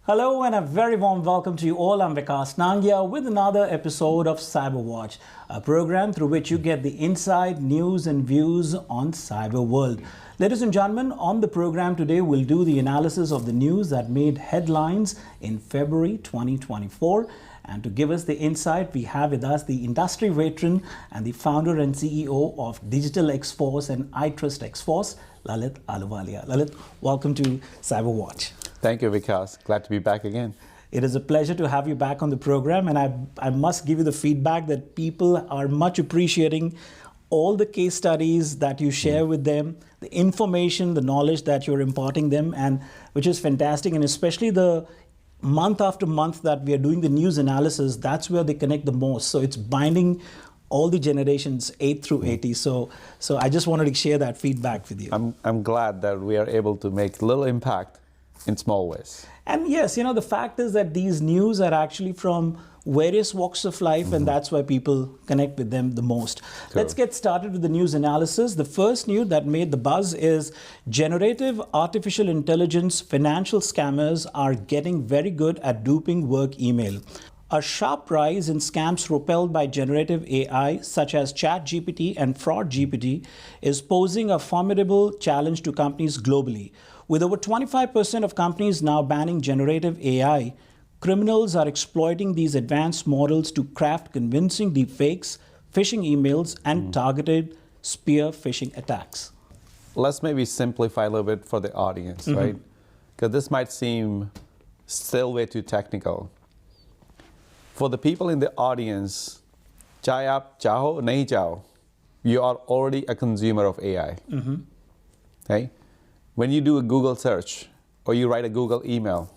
Hello and a very warm welcome to you all. I'm Vikas Nangia with another episode of CyberWatch, a program through which you get the inside news and views on cyber world. Ladies and gentlemen, on the program today, we'll do the analysis of the news that made headlines in February 2024. And to give us the insight, we have with us the industry veteran and the founder and CEO of DigitalXForce and iTrustXForce, Lalit Ahluwalia. Lalit, welcome to CyberWatch. Thank you, Vikas. Glad to be back again. It is a pleasure to have you back on the program, and I must give you the feedback that people are much appreciating all the case studies that you share with them, the information, the knowledge that you're imparting them, and which is fantastic, and especially the month after month that we are doing the news analysis, that's where they connect the most. So it's binding all the generations 8 through 80. So I just wanted to share that feedback with you. I'm glad that we are able to make little impact in small ways. And yes, you know, the fact is that these news are actually from various walks of life, and that's why people connect with them the most. Sure. Let's get started with the news analysis. The first news that made the buzz is generative artificial intelligence financial scammers are getting very good at duping work email. A sharp rise in scams propelled by generative AI, such as ChatGPT and FraudGPT, is posing a formidable challenge to companies globally. With over 25% of companies now banning generative AI, criminals are exploiting these advanced models to craft convincing deepfakes, phishing emails, and targeted spear phishing attacks. Let's maybe simplify a little bit for the audience, right? Because this might seem still way too technical. For the people in the audience, chahe aap chaho, nahi chaho, you are already a consumer of AI. Okay? When you do a Google search or you write a Google email,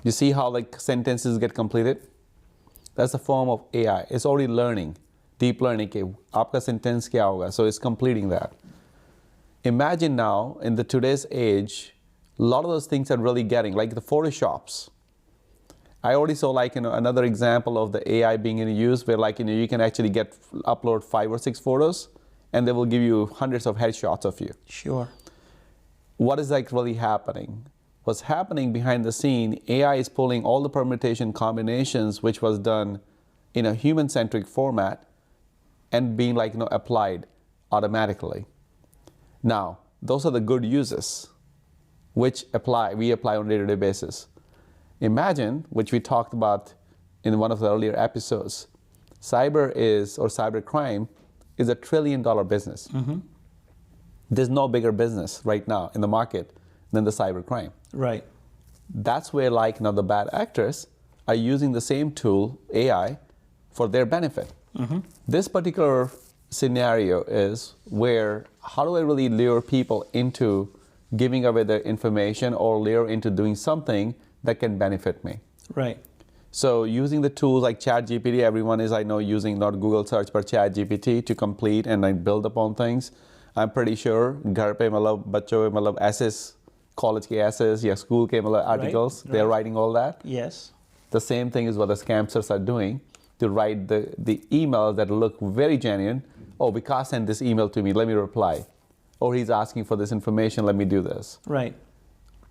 you see how like sentences get completed? That's a form of AI. It's already learning, deep learning. Okay, aapka sentence kya hoga? So it's completing that. Imagine now in the today's age, a lot of those things are really getting, like the Photoshops. I already saw like another example of the AI being in use where like you can actually upload 5 or 6 photos and they will give you hundreds of headshots of you. Sure. What is like really happening? What's happening behind the scene, AI is pulling all the permutation combinations which was done in a human-centric format and being like applied automatically. Now, those are the good uses which we apply on a day-to-day basis. Imagine, which we talked about in one of the earlier episodes, cybercrime is $1 trillion business. There's no bigger business right now in the market than the cybercrime. Right. That's where like the bad actors are using the same tool, AI, for their benefit. This particular scenario is where, how do I really lure people into giving away their information or lure into doing something that can benefit me? Right. So using the tools like ChatGPT, everyone is, I know, using not Google search but ChatGPT to complete and like build upon things. I'm pretty sure घर पे मतलब बच्चों पे मतलब essays, college के essays या school के मतलब articles, they're writing all that. Yes. The same thing is what the scammers are doing to write the emails that look very genuine. Oh, Vikas sent this email to me, let me reply. Or he's asking for this information, let me do this. Right.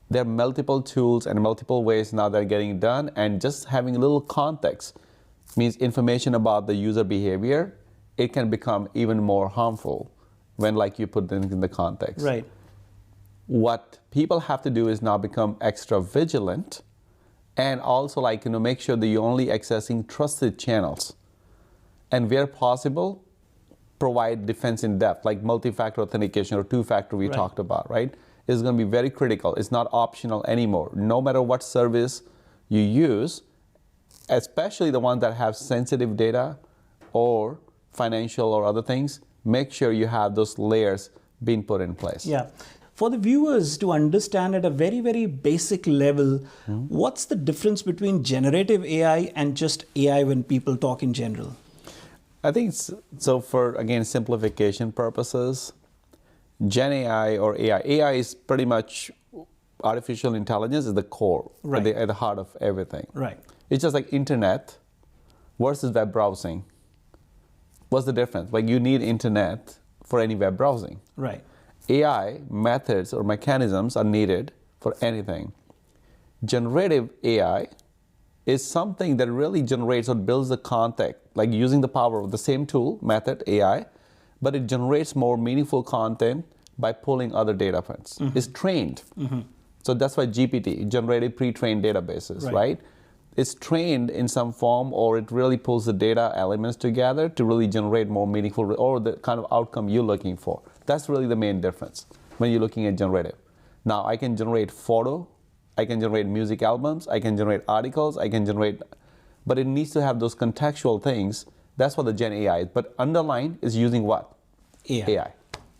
There are multiple tools and multiple ways now they're getting done, and just having a little context means information about the user behavior, it can become even more harmful when like you put things in the context. Right. What people have to do is now become extra vigilant and also like make sure that you're only accessing trusted channels. And where possible, provide defense in depth, like multi-factor authentication or two-factor we talked about, right? Is going to be very critical. It's not optional anymore. No matter what service you use, especially the ones that have sensitive data or financial or other things, make sure you have those layers being put in place. Yeah. For the viewers to understand at a very, very basic level, what's the difference between generative AI and just AI when people talk in general? I think so for, again, simplification purposes, Gen AI or AI is pretty much artificial intelligence is the core, at the heart of everything. Right. It's just like internet versus web browsing. What's the difference? Like you need internet for any web browsing. Right. AI methods or mechanisms are needed for anything. generative AI is something that really generates or builds the content, like using the power of the same tool, method, AI, but it generates more meaningful content by pulling other data points. It's trained. So that's why GPT, generative pre-trained databases, right? It's trained in some form, or it really pulls the data elements together to really generate more meaningful, or the kind of outcome you're looking for. That's really the main difference when you're looking at generative. Now, I can generate photo, I can generate music albums, I can generate articles, I can generate, but it needs to have those contextual things. That's what the Gen AI is. But underlying is using what? AI.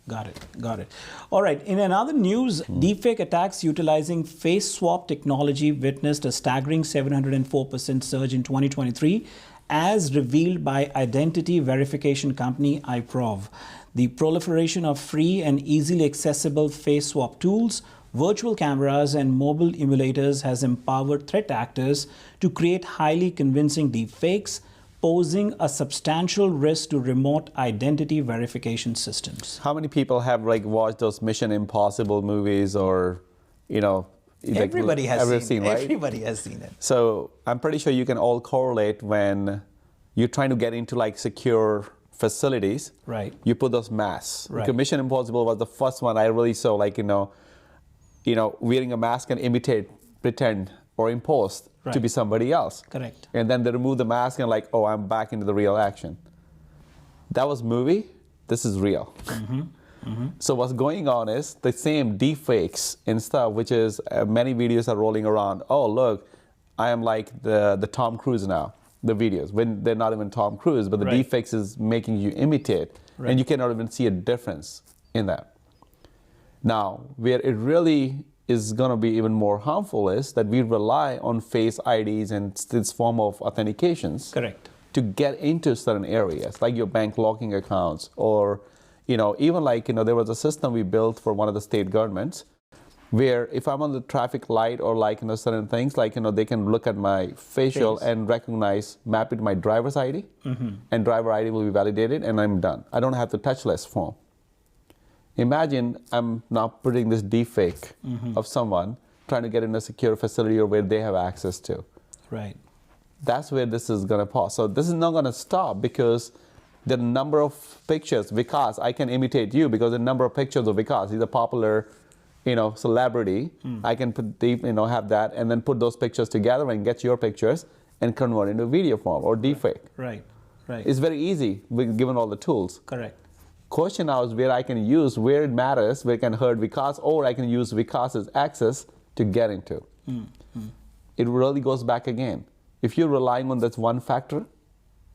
Got it, got it. All right, in another news, deepfake attacks utilizing face swap technology witnessed a staggering 704% surge in 2023, as revealed by identity verification company iProv. The proliferation of free and easily accessible face swap tools, virtual cameras, and mobile emulators has empowered threat actors to create highly convincing deepfakes, posing a substantial risk to remote identity verification systems. How many people have watched those Mission Impossible movies, or Everybody has seen it. Right? Everybody has seen it. So I'm pretty sure you can all correlate when you're trying to get into secure facilities. Right. You put those masks. Right. Because Mission Impossible was the first one I really saw, wearing a mask and pretend or impose to be somebody else. Correct. And then they remove the mask and I'm back into the real action. That was movie. This is real. So what's going on is the same deepfakes and stuff, which is many videos are rolling around. Oh, look, I am like the Tom Cruise now, the videos, when they're not even Tom Cruise, but the deepfakes is making you imitate, and you cannot even see a difference in that. Now, where it really is going to be even more harmful is that we rely on face IDs and this form of authentications to get into certain areas, like your bank locking accounts, or even there was a system we built for one of the state governments where if I'm on the traffic light or certain things, they can look at my facial and recognize, map it to my driver's ID, and driver ID will be validated, and I'm done. I don't have to touchless form. Imagine I'm now putting this deepfake of someone trying to get in a secure facility or where they have access to. Right. That's where this is going to pause. So this is not going to stop, because the number of pictures, Vikas, I can imitate you because the number of pictures of Vikas, he's a popular, celebrity. I can put have that and then put those pictures together and get your pictures and convert into video form or deepfake. Right. It's very easy given all the tools. Correct. Question now is where I can use, where it matters, where I can hurt Vikas, or I can use Vikas's access to get into. It really goes back again. If you're relying on that one factor,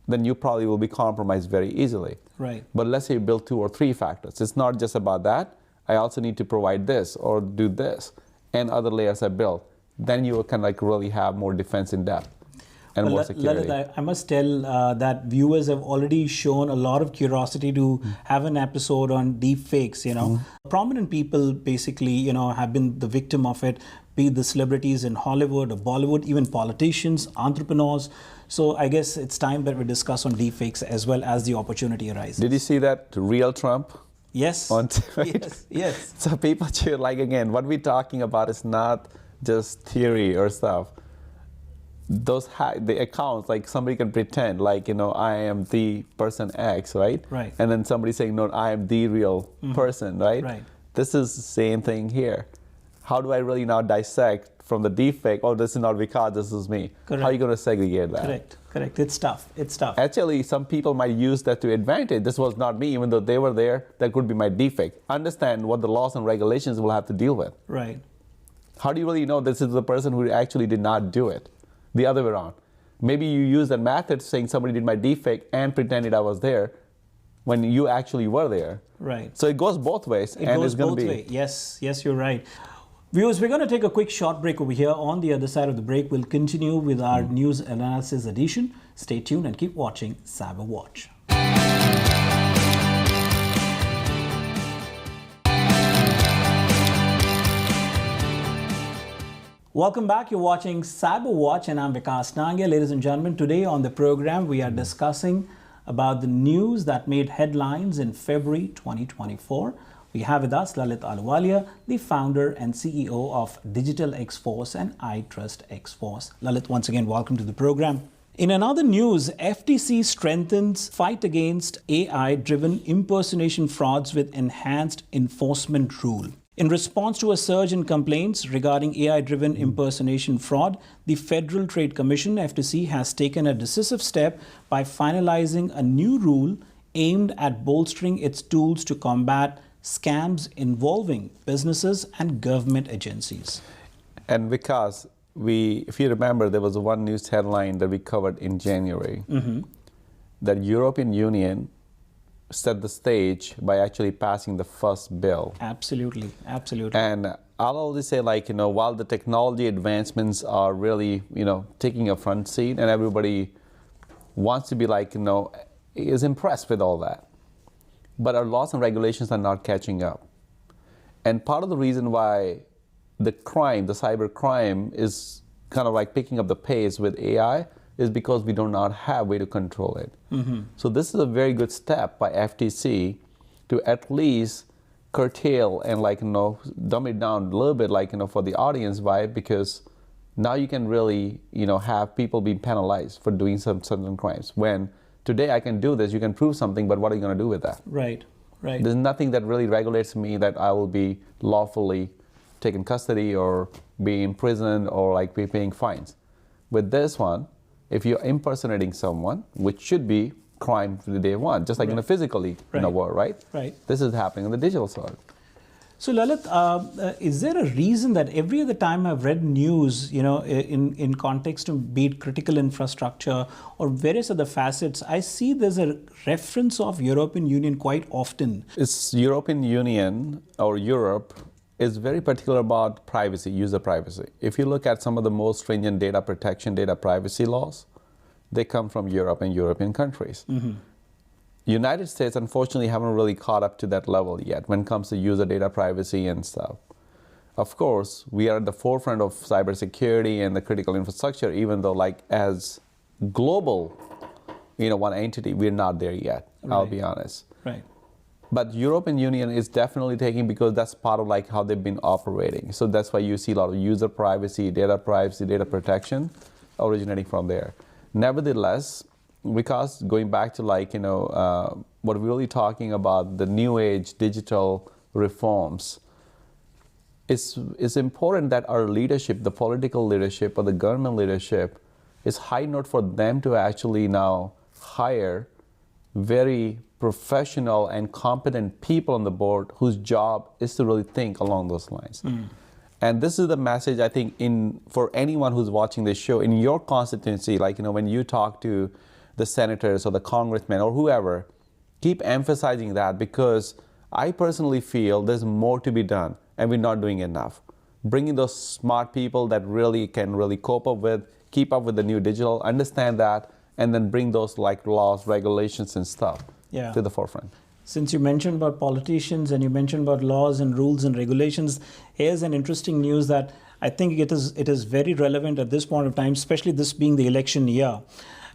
then you probably will be compromised very easily. Right. But let's say you build 2 or 3 factors. It's not just about that. I also need to provide this or do this, and other layers I built. Then you can really have more defense in depth and more security. Lalit, I must tell that viewers have already shown a lot of curiosity to have an episode on deepfakes. Prominent people basically, have been the victim of it, be it the celebrities in Hollywood or Bollywood, even politicians, entrepreneurs. So I guess it's time that we discuss on deepfakes as well as the opportunity arises. Did you see that real Trump? Yes. Yes. So people cheer, again, what we're talking about is not just theory or stuff. Those the accounts, somebody can pretend, I am the person X, right? Right. And then somebody saying, no, I am the real person, right? Right. This is the same thing here. How do I really now dissect from the deepfake? Oh, this is not Vikas, this is me. Correct. How are you going to segregate that? Correct. It's tough. Actually, some people might use that to advantage. This was not me, even though they were there. That could be my deepfake. Understand what the laws and regulations will have to deal with. Right. How do you really know this is the person who actually did not do it? The other way around. Maybe you use that method saying somebody did my deepfake and pretended I was there when you actually were there. Right. So it goes both ways. It goes both ways. Yes, you're right. Viewers, we're going to take a quick short break over here. On the other side of the break, we'll continue with our news analysis edition. Stay tuned and keep watching CyberWatch. Welcome back. You're watching CyberWatch and I'm Vikas Nangia. Ladies and gentlemen, today on the program, we are discussing about the news that made headlines in February 2024. We have with us Lalit Ahluwalia, the founder and CEO of DigitalXForce and iTrustXForce. Lalit, once again, welcome to the program. In another news, FTC strengthens fight against AI-driven impersonation frauds with enhanced enforcement rule. In response to a surge in complaints regarding AI-driven impersonation fraud, the Federal Trade Commission, FTC, has taken a decisive step by finalizing a new rule aimed at bolstering its tools to combat scams involving businesses and government agencies. And Vikas, if you remember, there was one news headline that we covered in January, that European Union set the stage by actually passing the first bill. Absolutely, absolutely. And I'll always say, while the technology advancements are really, taking a front seat, and everybody wants to be is impressed with all that, but our laws and regulations are not catching up. And part of the reason why the cyber crime is kind of picking up the pace with AI is because we do not have a way to control it. So this is a very good step by FTC to at least curtail and dumb it down a little bit for the audience. Why? Because now you can really have people being penalized for doing some certain crimes. When today I can do this, you can prove something, but what are you going to do with that? Right. There's nothing that really regulates me that I will be lawfully taken custody or be imprisoned or be paying fines. With this one, if you're impersonating someone, which should be crime from the day one, just in a physically in a world, right? Right. This is happening on the digital side. So Lalit, is there a reason that every other time I've read news, in context of be it critical infrastructure or various other facets, I see there's a reference of European Union quite often. It's European Union or Europe is very particular about privacy, user privacy. If you look at some of the most stringent data protection, data privacy laws, they come from Europe and European countries. United States, unfortunately, haven't really caught up to that level yet when it comes to user data privacy and stuff. Of course, we are at the forefront of cybersecurity and the critical infrastructure, even though as global, one entity, we're not there yet, I'll be honest. Right. But European Union is definitely taking, because that's part of how they've been operating. So that's why you see a lot of user privacy, data protection originating from there. Nevertheless, because going back to what we're really talking about, the new age digital reforms, it's important that our leadership, the political leadership or the government leadership, is high note for them to actually now hire very professional and competent people on the board whose job is to really think along those lines. And this is the message, I think, for anyone who's watching this show, in your constituency, when you talk to the senators or the congressmen or whoever, keep emphasizing that, because I personally feel there's more to be done and we're not doing enough. Bringing those smart people that really can cope up with, keep up with the new digital, understand that, and then bring those laws, regulations and stuff to the forefront. Since you mentioned about politicians and you mentioned about laws and rules and regulations, here's an interesting news that I think it is very relevant at this point of time, especially this being the election year.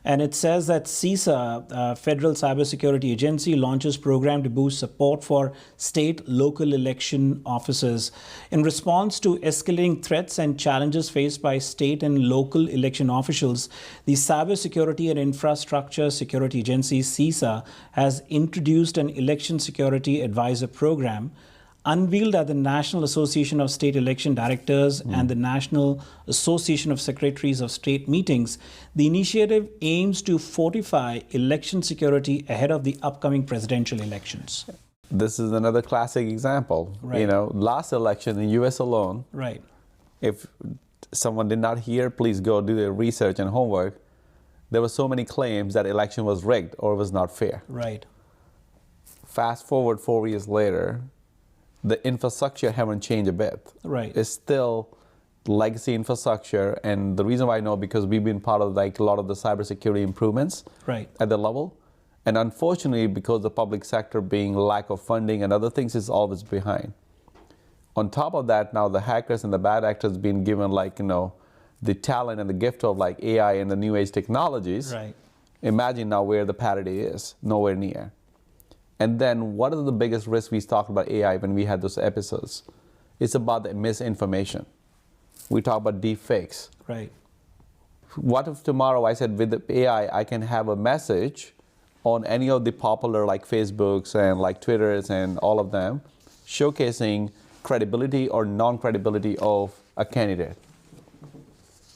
And it says that CISA, Federal Cybersecurity Agency, launches program to boost support for state local election officers. In response to escalating threats and challenges faced by state and local election officials, the Cybersecurity and Infrastructure Security Agency, CISA, has introduced an election security advisor program. Unveiled at the National Association of State Election Directors and the National Association of Secretaries of State Meetings, the initiative aims to fortify election security ahead of the upcoming presidential elections. This is another classic example. Right. Last election in US alone, right. If someone did not hear, please go do their research and homework. There were so many claims that election was rigged or was not fair. Right. Fast forward 4 years later, the infrastructure haven't changed a bit. Right. It's still legacy infrastructure, and the reason why I know, because we've been part of a lot of the cybersecurity improvements at the level, and unfortunately, because the public sector being lack of funding and other things is always behind. On top of that, now the hackers and the bad actors being given the talent and the gift of AI and the new age technologies. Right. Imagine now where the parity is, nowhere near. And then what are the biggest risks we talked about AI when we had those episodes? It's about the misinformation. We talk about deep fakes. Right. What if tomorrow I said with the AI I can have a message on any of the popular like Facebooks and like Twitters and all of them showcasing credibility or non-credibility of a candidate.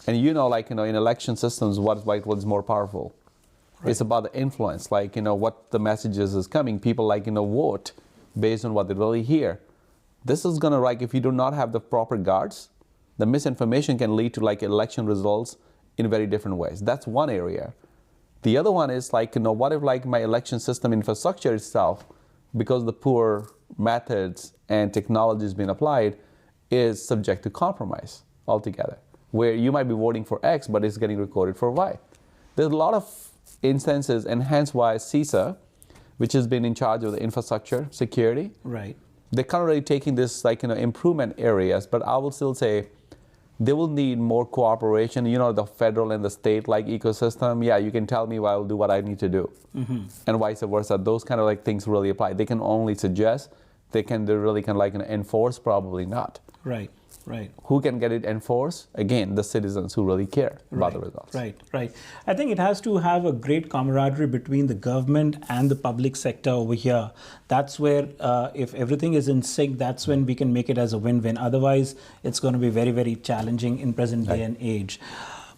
And in election systems, what is more powerful? Right. It's about the influence, what the messages is coming. People vote based on what they really hear. This is gonna, if you do not have the proper guards, the misinformation can lead to election results in very different ways. That's one area. The other one is what if my election system infrastructure itself, because the poor methods and technology has been applied, is subject to compromise altogether, where you might be voting for X, but it's getting recorded for Y. There's a lot of instances, and hence why CISA, which has been in charge of the infrastructure security, right, they're currently taking this improvement areas, but I will still say they will need more cooperation, the federal and the state ecosystem. Yeah, you can tell me I'll do what I need to do. Mm-hmm. And vice versa. Those kind of things really apply. They can only suggest, they really can enforce, probably not. Right. Right. Who can get it enforced? Again, the citizens who really care about the results. Right. I think it has to have a great camaraderie between the government and the public sector over here. That's where, if everything is in sync, that's when we can make it as a win-win. Otherwise, it's going to be very, very challenging in present day and age.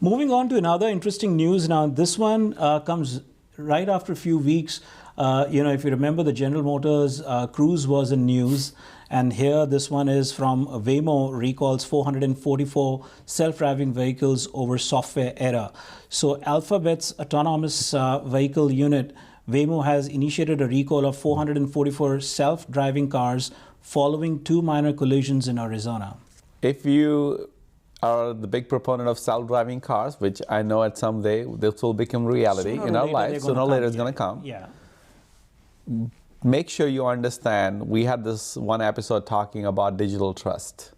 Moving on to another interesting news now. This one comes right after a few weeks. If you remember, the General Motors Cruise was in news. And here, this one is from Waymo recalls 444 self-driving vehicles over software error. So Alphabet's autonomous vehicle unit, Waymo, has initiated a recall of 444 self-driving cars following 2 minor collisions in Arizona. If you are the big proponent of self-driving cars, which I know at some day this will become reality in our life, sooner or later it's going to come. Yeah. Make sure you understand, we had this one episode talking about digital trust.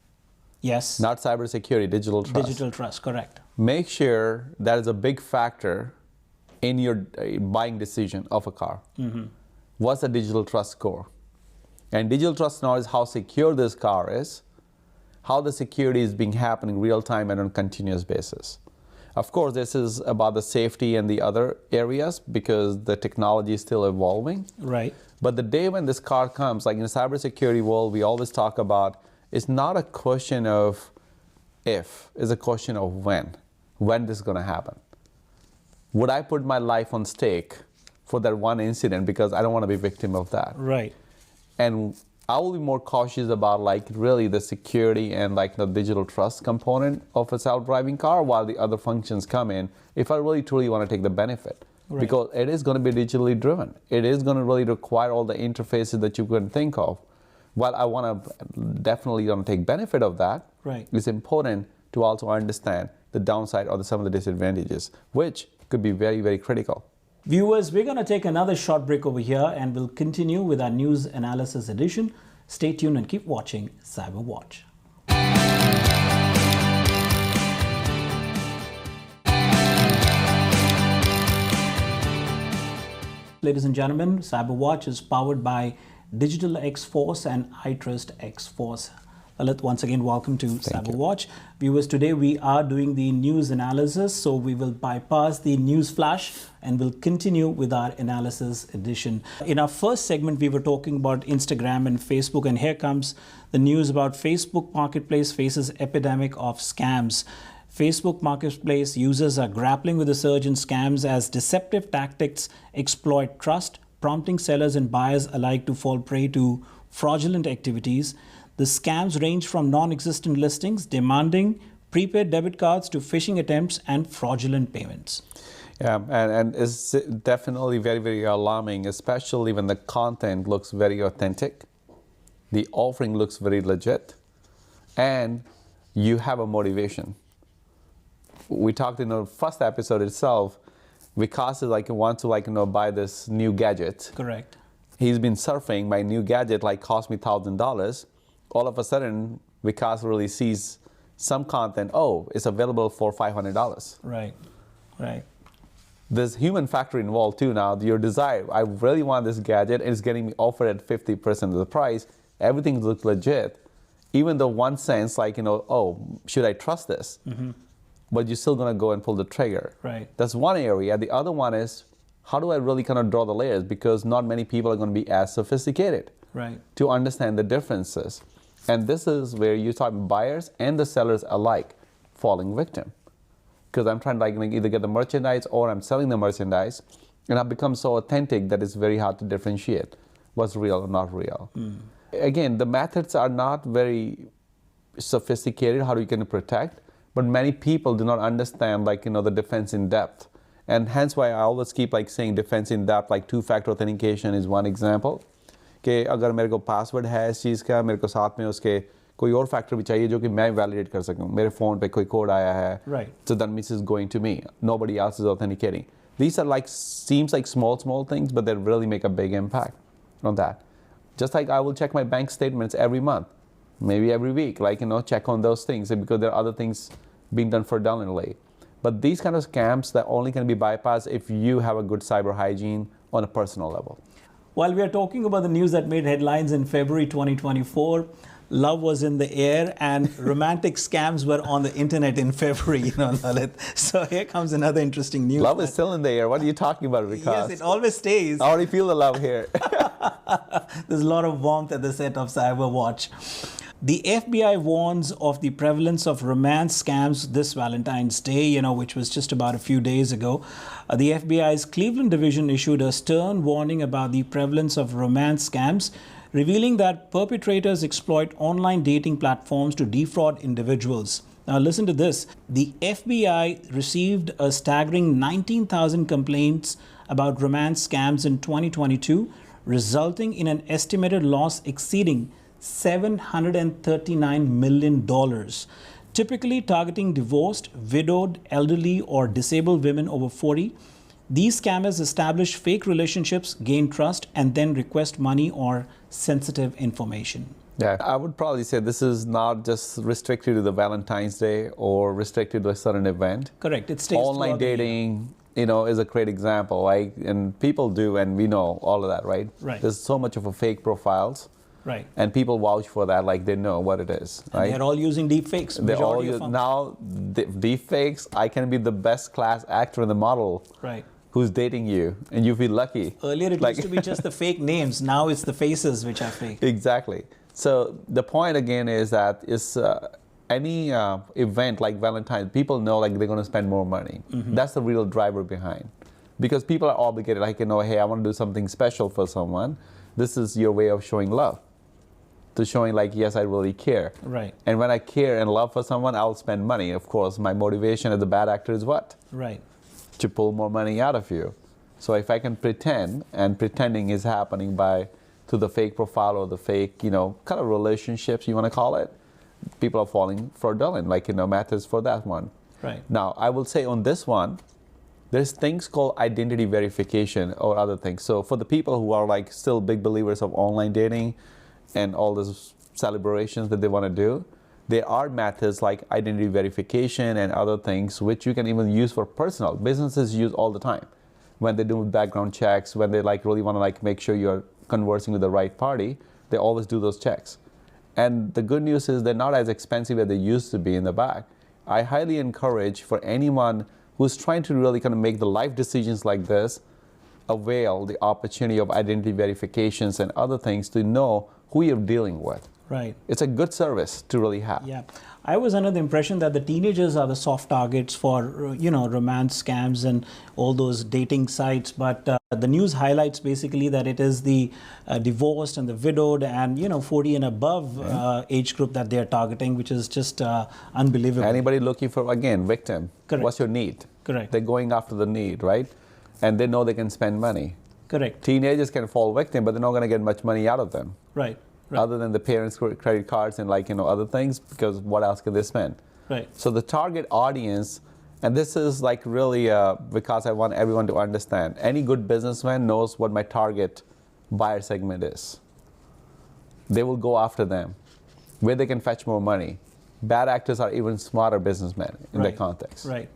Yes. Not cybersecurity, digital trust. Digital trust, correct. Make sure that is a big factor in your buying decision of a car. Mm-hmm. What's the digital trust score? And digital trust now is how secure this car is, how the security is being happening real time and on a continuous basis. Of course, this is about the safety and the other areas because the technology is still evolving. Right. But the day when this car comes, in the cybersecurity world, we always talk about, it's not a question of if, it's a question of when this is going to happen. Would I put my life on stake for that one incident because I don't want to be a victim of that? Right. And I will be more cautious about really the security and the digital trust component of a self-driving car while the other functions come in if I really truly want to take the benefit. Right. Because it is going to be digitally driven. It is going to really require all the interfaces that you can think of. While I want to definitely take benefit of that, right, it's important to also understand the downside or some of the disadvantages, which could be very, very critical. Viewers, we're going to take another short break over here and we'll continue with our news analysis edition. Stay tuned and keep watching CyberWatch. Ladies and gentlemen, CyberWatch is powered by DigitalXForce and iTrustXForce. Lalit, once again, welcome to CyberWatch. Viewers, today we are doing the news analysis, so we will bypass the news flash and we'll continue with our analysis edition. In our first segment, we were talking about Instagram and Facebook, and here comes the news about Facebook Marketplace faces epidemic of scams. Facebook Marketplace users are grappling with the surge in scams as deceptive tactics exploit trust, prompting sellers and buyers alike to fall prey to fraudulent activities. The scams range from non-existent listings demanding prepaid debit cards to phishing attempts and fraudulent payments. Yeah, and it's definitely very, very alarming, especially when the content looks very authentic, the offering looks very legit, and you have a motivation. We talked in the first episode itself, Vikas is wants to buy this new gadget. Correct. He's been surfing, my new gadget cost me $1,000. All of a sudden, Vikas really sees some content, it's available for $500. Right. there's human factor involved too now. Your desire, I really want this gadget, and it's getting me offered at 50% of the price. Everything looks legit. Even though one sense, like, oh, should I trust this? But you're still gonna go and pull the trigger. Right. That's one area. The other one is, how do I really kind of draw the layers? Because not many people are gonna be as sophisticated to understand the differences. And this is where you talk buyers and the sellers alike falling victim. Because I'm trying to like either get the merchandise or I'm selling the merchandise, and I've become so authentic that it's very hard to differentiate what's real or not real. Again, the methods are not very sophisticated, how you can protect, but many people do not understand like, the defense in depth. And hence why I always keep like saying defense in depth, like two-factor authentication is one example. कि अगर मेरे को password है इस चीज़ का, मेरे को साथ में उसके कोई और फैक्टर भी चाहिए जो कि मैं वैलिडेट कर सकूं. मेरे फ़ोन पे कोई कोड आया है, so that means it's going to me. Nobody else is authenticating. These are like, seems like small things, but they really make a big impact on that. Just like I will check my bank statements every month, maybe every week, like, check on those things because there are other things being done fraudulently. But these kind of scams that only can be bypassed if you have a good cyber hygiene on a personal level. While we are talking about the news that made headlines in February 2024, love was in the air and romantic scams were on the internet in February, Lalit. So here comes another interesting news. Love is still in the air. What are you talking about, Vikas? Yes, it always stays. I already feel the love here. There's a lot of warmth at the set of CyberWatch. The FBI warns of the prevalence of romance scams this Valentine's Day, which was just about a few days ago. The FBI's Cleveland division issued a stern warning about the prevalence of romance scams, revealing that perpetrators exploit online dating platforms to defraud individuals. Now listen to this. The FBI received a staggering 19,000 complaints about romance scams in 2022, resulting in an estimated loss exceeding $739 million, typically targeting divorced, widowed, elderly, or disabled women over 40. These scammers establish fake relationships, gain trust, and then request money or sensitive information. Yeah, I would probably say this is not just restricted to the Valentine's Day or restricted to a certain event. Correct. It stays online dating, is a great example, right? And people do, and we know all of that, right? Right. There's so much of a fake profiles. Right. And people vouch for that, like they know what it is. Right? And they're all using deepfakes. They're all now deepfakes. I can be the best class actor in the model. Right. Who's dating you, and you feel lucky. Earlier it used to be just the fake names. Now it's the faces which are fake. Exactly. So the point again is that it's any event like Valentine's, people know like they're going to spend more money. That's the real driver behind. Because people are obligated, like, hey, I want to do something special for someone. This is your way of showing love. To showing like, yes, I really care. Right. And when I care and love for someone, I'll spend money. Of course, my motivation as a bad actor is what? Right. To pull more money out of you. So if I can pretend, and pretending is happening through the fake profile or the fake, kind of relationships, you want to call it, people are falling fraudulent, like, methods for that one. Right. Now, I will say on this one, there's things called identity verification or other things. So for the people who are like still big believers of online dating and all those celebrations that they want to do, there are methods like identity verification and other things which you can even use for personal. Businesses use all the time. When they do background checks, when they like really want to like make sure you're conversing with the right party, they always do those checks. And the good news is they're not as expensive as they used to be in the back. I highly encourage for anyone who's trying to really kind of make the life decisions like this, avail the opportunity of identity verifications and other things to know who you're dealing with. Right. It's a good service to really have. Yeah. I was under the impression that the teenagers are the soft targets for, romance scams and all those dating sites. But the news highlights basically that it is the divorced and the widowed and, 40 and above age group that they're targeting, which is just unbelievable. Anybody looking for, again, victim. Correct. What's your need? Correct. They're going after the need, right? And they know they can spend money. Correct. Teenagers can fall victim, but they're not going to get much money out of them. Right. Right. Other than the parents' credit cards and other things, because what else can they spend? Right. So the target audience, and this is like really because I want everyone to understand, any good businessman knows what my target buyer segment is. They will go after them, where they can fetch more money. Bad actors are even smarter businessmen in that context. Right.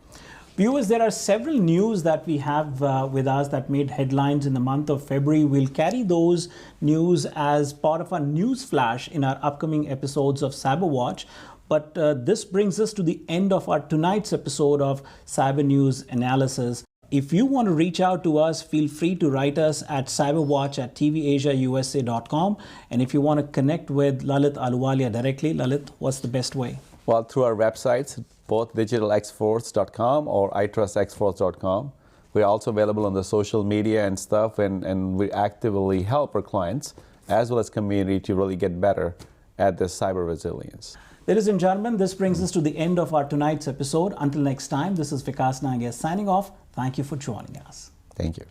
Viewers, there are several news that we have with us that made headlines in the month of February. We'll carry those news as part of our news flash in our upcoming episodes of CyberWatch. But this brings us to the end of our tonight's episode of Cyber News Analysis. If you want to reach out to us, feel free to write us at cyberwatch@tvasiausa.com. And if you want to connect with Lalit Ahluwalia directly, Lalit, what's the best way? Well, through our websites, both DigitalXForce.com or iTrustXForce.com. We're also available on the social media and stuff, and we actively help our clients as well as community to really get better at this cyber resilience. Ladies and gentlemen, this brings us to the end of our tonight's episode. Until next time, this is Vikas Nangia signing off. Thank you for joining us. Thank you.